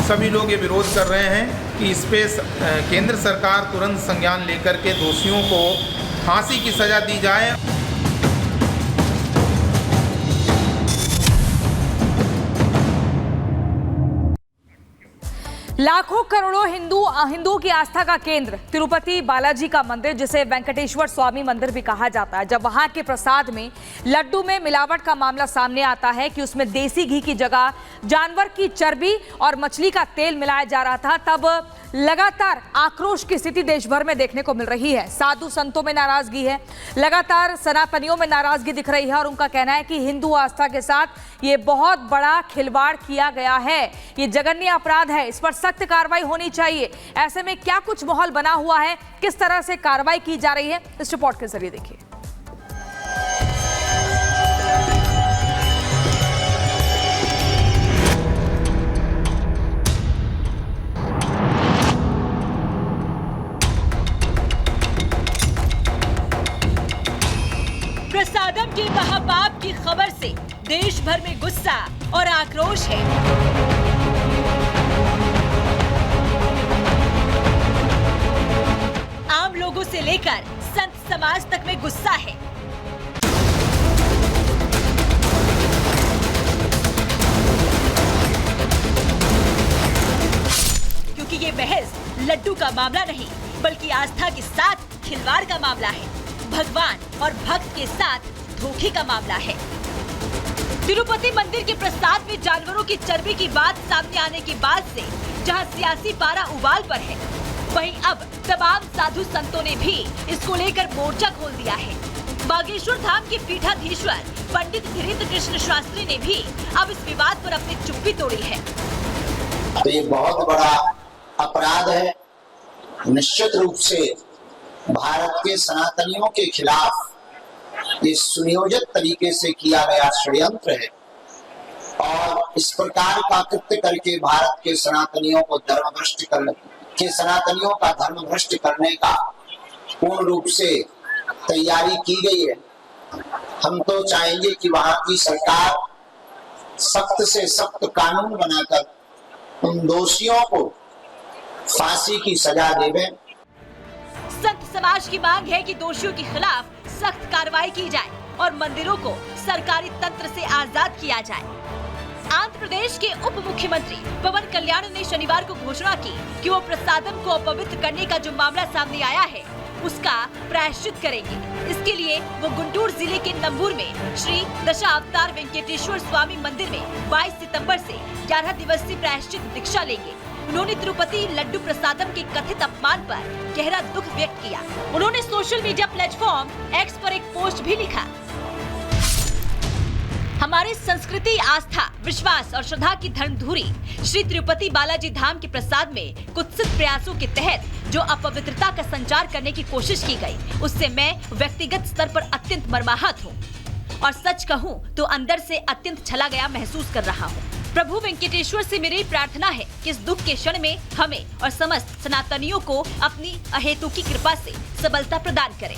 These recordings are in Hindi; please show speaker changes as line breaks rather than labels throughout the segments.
सभी लोग ये विरोध कर रहे हैं कि इस पे केंद्र सरकार तुरंत संज्ञान लेकर के दोषियों को फांसी की सजा दी जाए।
लाखों करोड़ों हिंदुओं की आस्था का केंद्र तिरुपति बालाजी का मंदिर, जिसे वेंकटेश्वर स्वामी मंदिर भी कहा जाता है, जब वहां के प्रसाद में लड्डू में मिलावट का मामला सामने आता है कि उसमें देसी घी की जगह जानवर की चर्बी और मछली का तेल मिलाया जा रहा था, तब लगातार आक्रोश की स्थिति देश भर में देखने को मिल रही है। साधु संतों में नाराजगी है, लगातार सनातनियों में नाराजगी दिख रही है और उनका कहना है कि हिंदू आस्था के साथ ये बहुत बड़ा खिलवाड़ किया गया है, ये जघन्य अपराध है, इस पर सख्त कार्रवाई होनी चाहिए। ऐसे में क्या कुछ माहौल बना हुआ है, किस तरह से कार्रवाई की जा रही है, इस रिपोर्ट के जरिए देखिए।
प्रसादम के महापाप की खबर से देश भर में गुस्सा और आक्रोश है। आम लोगों से लेकर संत समाज तक में गुस्सा है। क्योंकि ये महज लड्डू का मामला नहीं, बल्कि आस्था के साथ खिलवाड़ का मामला है, भगवान और भक्त के साथ धोखे का मामला है। तिरुपति मंदिर के प्रसाद में जानवरों की चर्बी की बात सामने आने के बाद से जहां सियासी पारा उबाल पर है, वहीं अब तमाम साधु संतों ने भी इसको लेकर मोर्चा खोल दिया है। बागेश्वर धाम के पीठाधीश्वर पंडित धीरेन्द्र कृष्ण शास्त्री ने भी अब इस विवाद पर अपनी चुप्पी तोड़ी है।
तो ये बहुत बड़ा अपराध है, निश्चित रूप से भारत के सनातनियों के खिलाफ ये सुनियोजित तरीके से किया गया षड्यंत्र है और इस प्रकार का कृत्य करके भारत के सनातनियों को सनातनियों का धर्म भ्रष्ट करने का पूर्ण रूप से तैयारी की गई है। हम तो चाहेंगे कि वहां की सरकार सख्त से सख्त कानून बनाकर उन दोषियों को फांसी की सजा देवे।
संत समाज की मांग है कि दोषियों के खिलाफ सख्त कार्रवाई की जाए और मंदिरों को सरकारी तंत्र से आजाद किया जाए। आंध्र प्रदेश के उप मुख्यमंत्री पवन कल्याण ने शनिवार को घोषणा की कि वो प्रसादम को अपवित्र करने का जो मामला सामने आया है, उसका प्रायश्चित करेंगे। इसके लिए वो गुंटूर जिले के नंबूर में श्री दशावतार वेंकटेश्वर स्वामी मंदिर में 22 सितंबर से 11 दिवसीय प्रायश्चित दीक्षा लेंगे। उन्होंने तिरुपति लड्डू प्रसादम के कथित अपमान पर गहरा दुख व्यक्त किया। उन्होंने सोशल मीडिया प्लेटफॉर्म एक्स पर एक पोस्ट भी लिखा। हमारी संस्कृति, आस्था, विश्वास और श्रद्धा की धर्मधुरी श्री तिरुपति बालाजी धाम के प्रसाद में कुत्सित प्रयासों के तहत जो अपवित्रता का संचार करने की कोशिश की गई, उससे मैं व्यक्तिगत स्तर पर अत्यंत मर्माहत हूँ और सच कहूँ तो अंदर से अत्यंत छला गया महसूस कर रहा हूँ। प्रभु वेंकटेश्वर से मेरी प्रार्थना है कि इस दुख के क्षण में हमें और समस्त सनातनियों को अपनी अहेतुकी कृपा से सबलता प्रदान करें।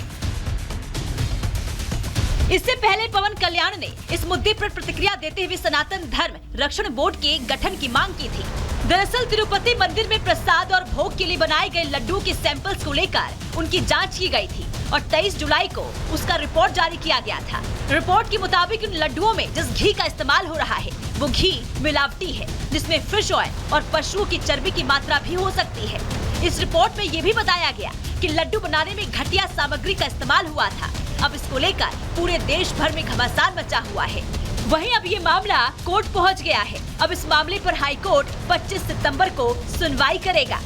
इससे पहले पवन कल्याण ने इस मुद्दे पर प्रतिक्रिया देते हुए सनातन धर्म रक्षण बोर्ड के गठन की मांग की थी। दरअसल तिरुपति मंदिर में प्रसाद और भोग के लिए बनाए गए लड्डू के सैंपल्स को लेकर उनकी जांच की गई थी और 23 जुलाई को उसका रिपोर्ट जारी किया गया था। रिपोर्ट के मुताबिक इन लड्डुओं में जिस घी का इस्तेमाल हो रहा है वो घी मिलावटी है, जिसमें फिश ऑयल और पशुओं की चर्बी की मात्रा भी हो सकती है। इस रिपोर्ट में ये भी बताया गया कि लड्डू बनाने में घटिया सामग्री का इस्तेमाल हुआ था। अब इसको लेकर पूरे देश भर में घमासान मचा हुआ है। वहीं अब ये मामला कोर्ट पहुंच गया है। अब इस मामले पर हाई कोर्ट 25 सितंबर को सुनवाई करेगा।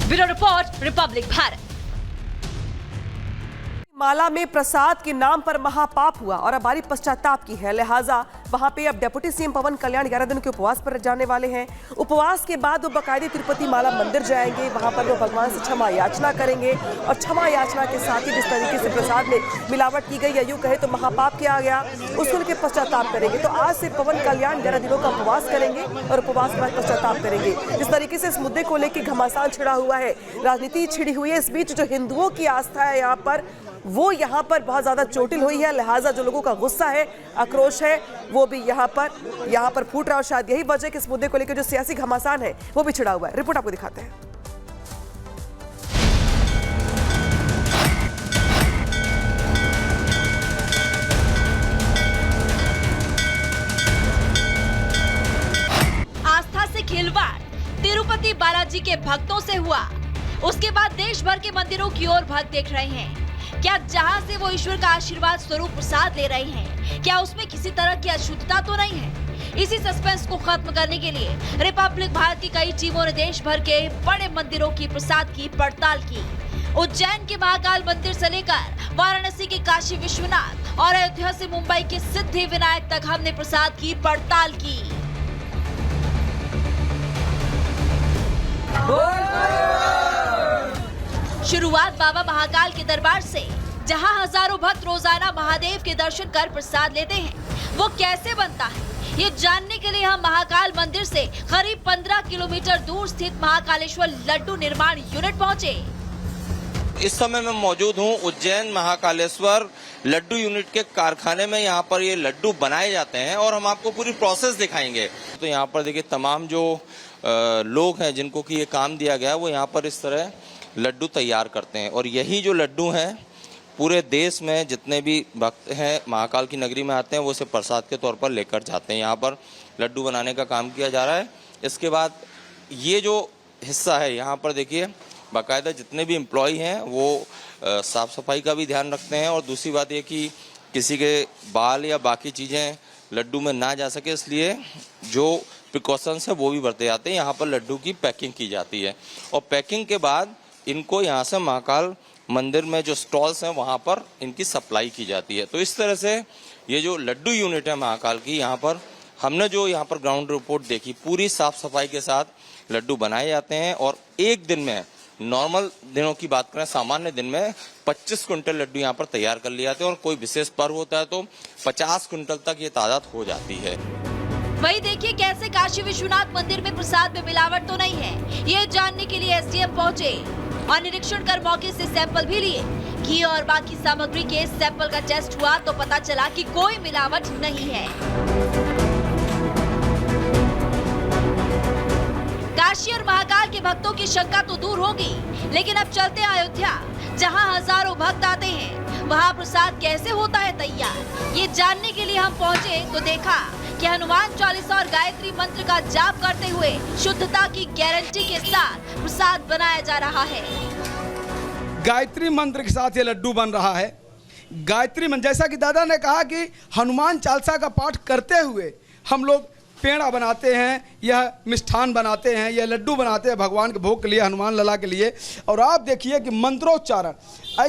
Bureau report, republic Bharat.
माला में प्रसाद के नाम पर महापाप हुआ और अब बारी पश्चाताप की है, लिहाजा वहां पे अब डिप्टी सीएम पवन कल्याण 11 दिनों के उपवास पर जाने वाले हैं। उपवास के बाद वो बाकायदे तिरुपति माला मंदिर जाएंगे, वहां पर वो भगवान से क्षमा याचना करेंगे और क्षमा याचना के साथ ही जिस तरीके से प्रसाद में मिलावट की गई या यूं कहे तो महापाप किया गया, उसको लेकर पश्चाताप करेंगे। तो आज से पवन कल्याण 11 दिनों का उपवास करेंगे और उपवास के बाद पश्चाताप करेंगे। जिस तरीके से इस मुद्दे को लेकर घमासान छिड़ा हुआ है, राजनीति छिड़ी हुई है, इस बीच जो हिंदुओं की आस्था है यहाँ पर वो यहाँ पर बहुत ज़्यादा चोटिल हुई है, लिहाजा जो लोगों का गुस्सा है, आक्रोश है, वो भी यहाँ पर फूट रहा है। और शायद यही वजह कि इस मुद्दे को लेकर जो सियासी घमासान है वो भी छिड़ा हुआ है। रिपोर्ट आपको दिखाते हैं।
आस्था से खिलवाड़ तिरुपति बालाजी के भक्तों से हुआ। उसके बाद देश भर के मंदिरों की ओर भक्त देख रहे हैं। क्या जहां से वो ईश्वर का आशीर्वाद स्वरूप प्रसाद ले रहे हैं, क्या उसमें किसी तरह की अशुद्धता तो नहीं है? इसी सस्पेंस को खत्म करने के लिए रिपब्लिक भारत की कई टीमों ने देश भर के बड़े मंदिरों की प्रसाद की पड़ताल की। उज्जैन के महाकाल मंदिर से लेकर वाराणसी के काशी विश्वनाथ और अयोध्या से मुंबई के सिद्धि विनायक तक हमने प्रसाद की पड़ताल की। शुरुआत बाबा महाकाल के दरबार से, जहां हजारों भक्त रोजाना महादेव के दर्शन कर प्रसाद लेते हैं। वो कैसे बनता है, ये जानने के लिए हम महाकाल मंदिर से करीब 15 किलोमीटर दूर स्थित महाकालेश्वर लड्डू निर्माण यूनिट पहुंचे।
इस समय मैं मौजूद हूं उज्जैन महाकालेश्वर लड्डू यूनिट के कारखाने में। यहाँ पर ये लड्डू बनाए जाते हैं और हम आपको पूरी प्रोसेस दिखाएंगे। तो यहाँ पर देखिए तमाम जो लोग हैं जिनको कि ये काम दिया गया है, वो यहाँ पर इस तरह लड्डू तैयार करते हैं। और यही जो लड्डू हैं पूरे देश में जितने भी भक्त हैं महाकाल की नगरी में आते हैं, वो इसे प्रसाद के तौर पर लेकर जाते हैं। यहाँ पर लड्डू बनाने का काम किया जा रहा है। इसके बाद ये जो हिस्सा है यहाँ पर देखिए बाकायदा जितने भी एम्प्लॉय हैं वो साफ़ सफाई का भी ध्यान रखते हैं। और दूसरी बात ये कि किसी के बाल या बाकी चीज़ें लड्डू में ना जा सके, इसलिए जो प्रिकॉशंस है वो भी बरते जाते हैं। यहाँ पर लड्डू की पैकिंग की जाती है और पैकिंग के बाद इनको यहाँ से महाकाल मंदिर में जो स्टॉल्स हैं वहाँ पर इनकी सप्लाई की जाती है। तो इस तरह से ये जो लड्डू यूनिट है महाकाल की, यहाँ पर हमने जो यहाँ पर ग्राउंड रिपोर्ट देखी, पूरी साफ सफाई के साथ लड्डू बनाए जाते हैं। और एक दिन में, नॉर्मल दिनों की बात करें, सामान्य दिन में 25 क्विंटल लड्डू यहाँ पर तैयार कर लिए जाते हैं। और कोई विशेष पर्व होता है तो 50 क्विंटल तक ये तादाद हो जाती है।
वही देखिए कैसे काशी विश्वनाथ मंदिर में प्रसाद में मिलावट तो नहीं है, ये जानने के लिए एसडीएम पहुंचे और निरीक्षण कर मौके से सैंपल भी लिए। घी और बाकी सामग्री के सैंपल का टेस्ट हुआ तो पता चला कि कोई मिलावट नहीं है। काशी और महाकाल के भक्तों की शंका तो दूर होगी, लेकिन अब चलते हैं अयोध्या, जहां हजारों भक्त आते हैं। वहां प्रसाद कैसे होता है तैयार, ये जानने के लिए हम पहुंचे तो देखा कि हनुमान चालीसा और गायत्री मंत्र का जाप करते हुए शुद्धता की गारंटी के साथ प्रसाद बनाया जा रहा है।
गायत्री मंत्र के साथ ये लड्डू बन रहा है। गायत्री मंत्र, जैसा कि दादा ने कहा कि हनुमान चालीसा का पाठ करते हुए हम लोग पेड़ा बनाते हैं, यह मिष्ठान बनाते हैं, यह लड्डू बनाते हैं भगवान के भोग के लिए, हनुमान लला के लिए। और आप देखिए कि मंत्रोच्चारण